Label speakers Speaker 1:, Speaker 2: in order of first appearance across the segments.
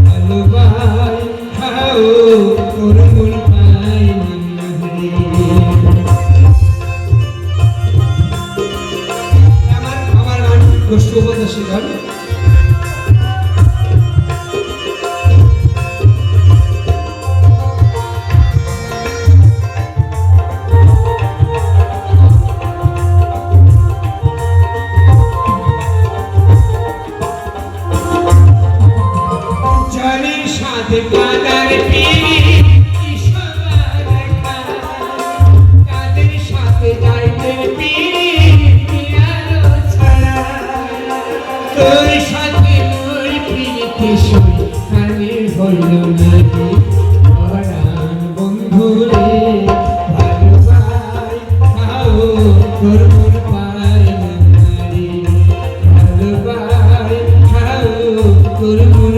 Speaker 1: ভালোবাই খাও তোর মন পাইলাম রে। আমার গান গোষ্ঠী উপদেশের গান। কাদার পিড়ি সবার কাদের সাথে যাইতে পিড়ি আলো ছাড়া তোর সাথে মোর পিড়িতে শুই কানে হইল নাকি পরাণ বন্ধু রে ভালোবাই খাও তোর মন পাইলাম রে ভালোবাই খাও তোর মন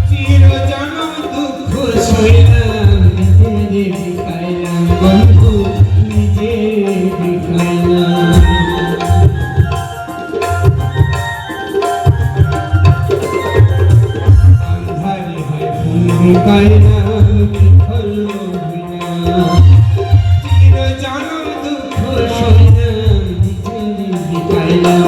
Speaker 1: চির জনম দুঃখ সইলাম নিজে বিকাইলাম বন্ধু নিজে বিকাইলাম আন্ধারে হয় ফুল বিকাইলাম বিফল বিনা চির জনম দুঃখ সইলাম নিজে বিকাইলাম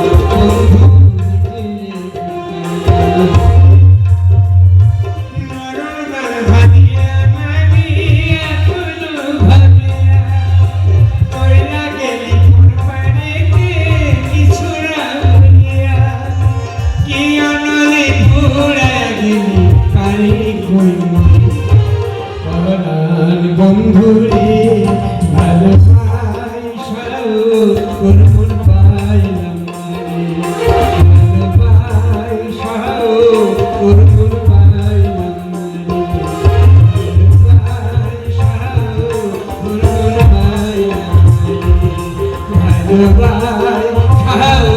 Speaker 1: বন্ধু রে ভালোবাই সাও তোর মন পাইলাম রে ভালোবাই সাও তোর মন পাইলাম রে ভালোবাই সাও তোর মন পাইলাম রে ভালোবাই সাও